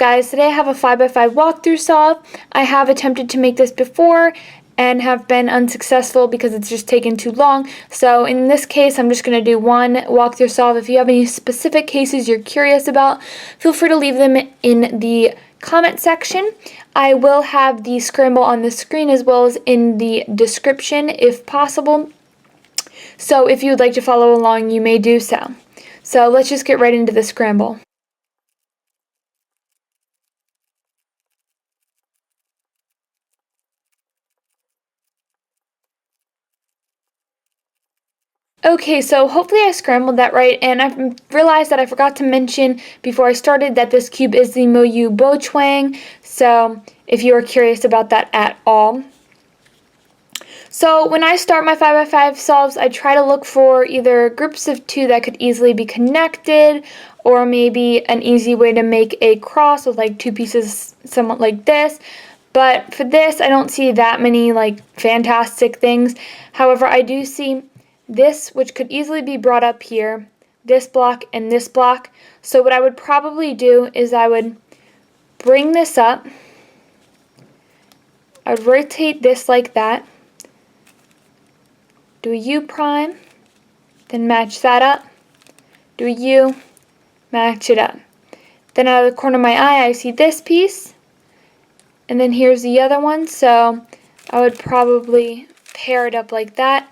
guys? Today I have a 5x5 walkthrough solve. I have attempted to make this before and have been unsuccessful because it's just taken too long. So in this case, I'm just going to do one walkthrough solve. If you have any specific cases you're curious about, feel free to leave them in the comment section. I will have the Scramble on the screen as well as in the description if possible. So if you would like to follow along, you may do so. So let's just get right into the Scramble. Okay, so hopefully I scrambled that right, and I realized that I forgot to mention before I started that this cube is the Moyu BoChuang, so if you are curious about that at all. So when I start my 5x5 solves, I try to look for either groups of two that could easily be connected, or maybe an easy way to make a cross with like two pieces somewhat like this. But for this, I don't see that many like fantastic things. However, I do see this, which could easily be brought up here, this block and this block. So what I would probably do is I would bring this up, I'd rotate this like that, do a U prime, then match that up, do a U, match it up. Then out of the corner of my eye I see this piece, and then here's the other one, so I would probably pair it up like that.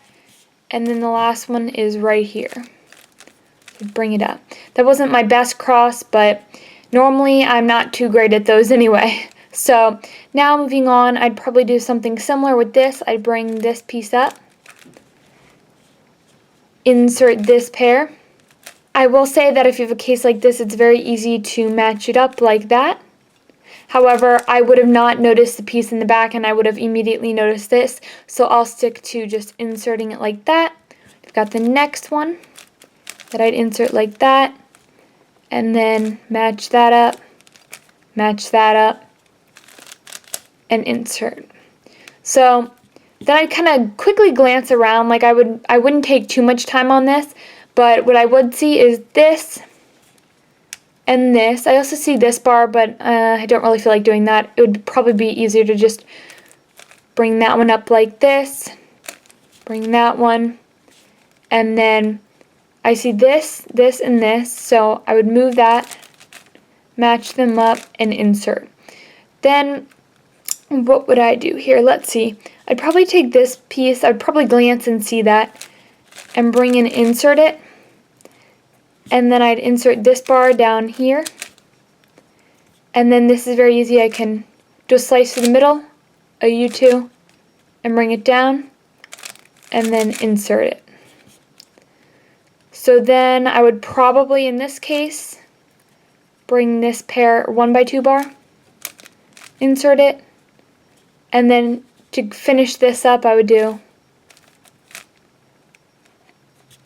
And then the last one is right here. Bring it up. That wasn't my best cross, but normally I'm not too great at those anyway. So now moving on, I'd probably do something similar with this. I'd bring this piece up, insert this pair. I will say that if you have a case like this, it's very easy to match it up like that. However, I would have not noticed the piece in the back and I would have immediately noticed this, so I'll stick to just inserting it like that. I've got the next one that I'd insert like that, and then match that up, and insert. So then I'd kind of quickly glance around, like I wouldn't take too much time on this, but what I would see is this, and this. I also see this bar, but I don't really feel like doing that. It would probably be easier to just bring that one up like this, bring that one, and then I see this, this, and this, so I would move that, match them up, and insert. Then what would I do here? Let's see. I'd probably take this piece, I'd probably glance and see that, and bring and insert it. And then I'd insert this bar down here, and then this is very easy. I can do a slice through the middle, a U2, and bring it down, and then insert it. So then I would probably, in this case, bring this pair 1x2 bar, insert it, and then to finish this up I would do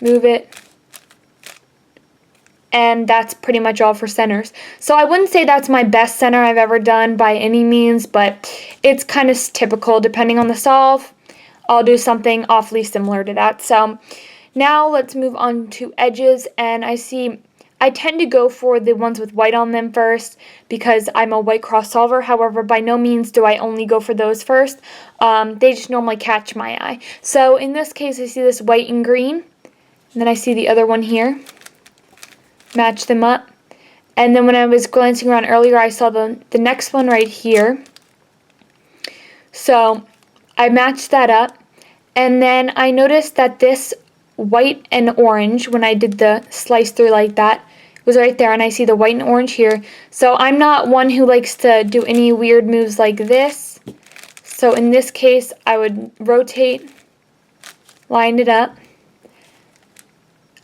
move it, and that's pretty much all for centers. So I wouldn't say that's my best center I've ever done by any means, but it's kind of typical. Depending on the solve, I'll do something awfully similar to that. So now let's move on to edges, and I tend to go for the ones with white on them first because I'm a white cross solver. However, by no means do I only go for those first. They just normally catch my eye. So in this case, I see this white and green, and then I see the other one here. Match them up, and then when I was glancing around earlier I saw the next one right here, so I matched that up, and then I noticed that this white and orange, when I did the slice through like that, was right there, and I see the white and orange here. So I'm not one who likes to do any weird moves like this, so in this case I would rotate, line it up,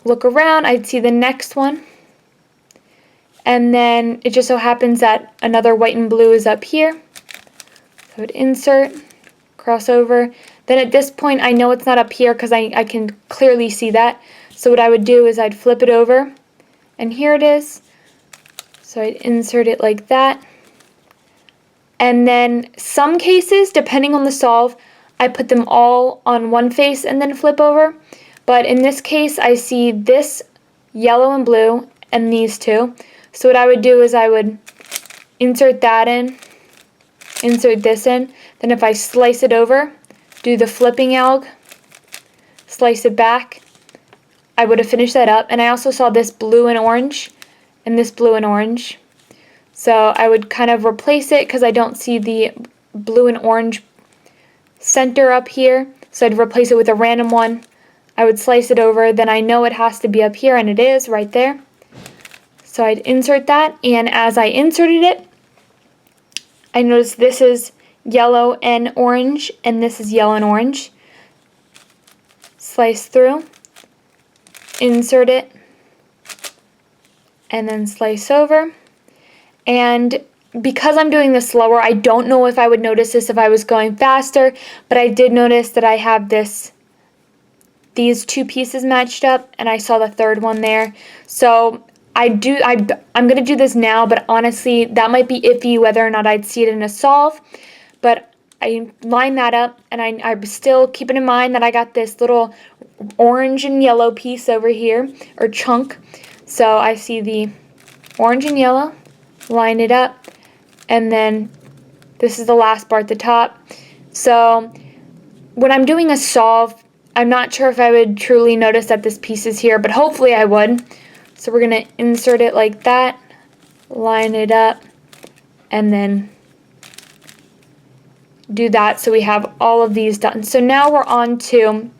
look around, I'd see the next one, and then it just so happens that another white and blue is up here. So I would insert, cross over. Then at this point I know it's not up here because I can clearly see that. So what I would do is I'd flip it over, and here it is. So I'd insert it like that. And then some cases, depending on the solve, I put them all on one face and then flip over. But in this case I see this yellow and blue and these two. So what I would do is I would insert that in, insert this in. Then if I slice it over, do the flipping alg, slice it back, I would have finished that up. And I also saw this blue and orange and this blue and orange. So I would kind of replace it because I don't see the blue and orange center up here. So I'd replace it with a random one. I would slice it over, then I know it has to be up here, and it is right there. So I'd insert that, and as I inserted it, I noticed this is yellow and orange, and this is yellow and orange. Slice through, insert it, and then slice over. And because I'm doing this slower, I don't know if I would notice this if I was going faster, but I did notice that I have these two pieces matched up, and I saw the third one there. So I'm going to do this now, but honestly, that might be iffy whether or not I'd see it in a solve. But I line that up, and I'm still keeping in mind that I got this little orange and yellow piece over here, or chunk. So I see the orange and yellow, line it up, and then this is the last bar at the top. So when I'm doing a solve, I'm not sure if I would truly notice that this piece is here, but hopefully I would. So we're going to insert it like that, line it up, and then do that so we have all of these done. So now we're on to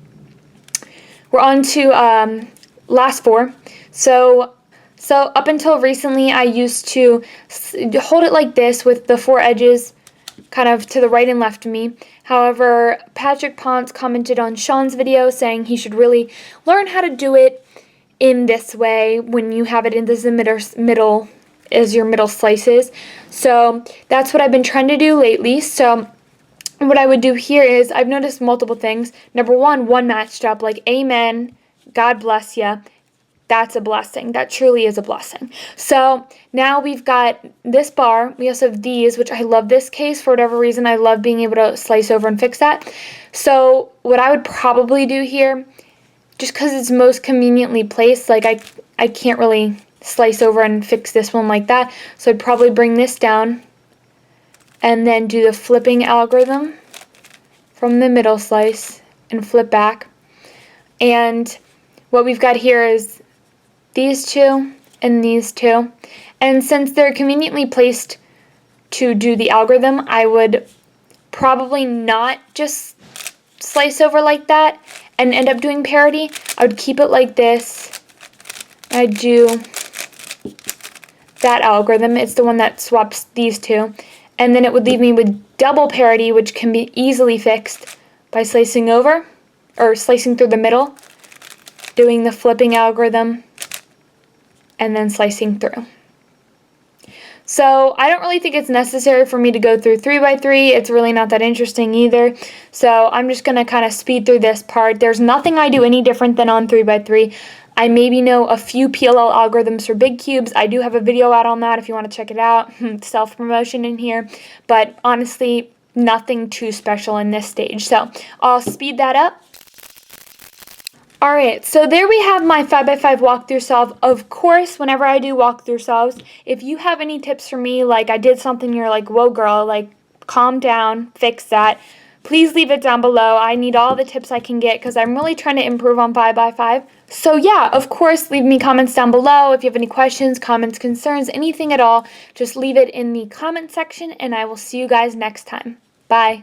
last four. So up until recently, I used to hold it like this with the four edges kind of to the right and left of me. However, Patrick Ponce commented on Sean's video saying he should really learn how to do it in this way when you have it in this middle as your middle slices. So that's what I've been trying to do lately. So what I would do here is I've noticed multiple things. Number one matched up, like amen, God bless ya. That's a blessing. That truly is a blessing. So now we've got this bar. We also have these, which I love this case. For whatever reason, I love being able to slice over and fix that. So what I would probably do here, just because it's most conveniently placed, like I can't really slice over and fix this one like that. So I'd probably bring this down and then do the flipping algorithm from the middle slice and flip back. And what we've got here is these two and these two. And since they're conveniently placed to do the algorithm, I would probably not just slice over like that and end up doing parity. I would keep it like this. I'd do that algorithm. It's the one that swaps these two. And then it would leave me with double parity, which can be easily fixed by slicing over, or slicing through the middle, doing the flipping algorithm, and then slicing through. So I don't really think it's necessary for me to go through 3x3. It's really not that interesting either. So I'm just going to kind of speed through this part. There's nothing I do any different than on 3x3. I maybe know a few PLL algorithms for big cubes. I do have a video out on that if you want to check it out. Self-promotion in here. But honestly, nothing too special in this stage. So I'll speed that up. Alright, so there we have my 5x5 walkthrough solve. Of course, whenever I do walkthrough solves, if you have any tips for me, like I did something you're like, whoa girl, like calm down, fix that, please leave it down below. I need all the tips I can get because I'm really trying to improve on 5x5. So yeah, of course, leave me comments down below. If you have any questions, comments, concerns, anything at all, just leave it in the comment section and I will see you guys next time. Bye.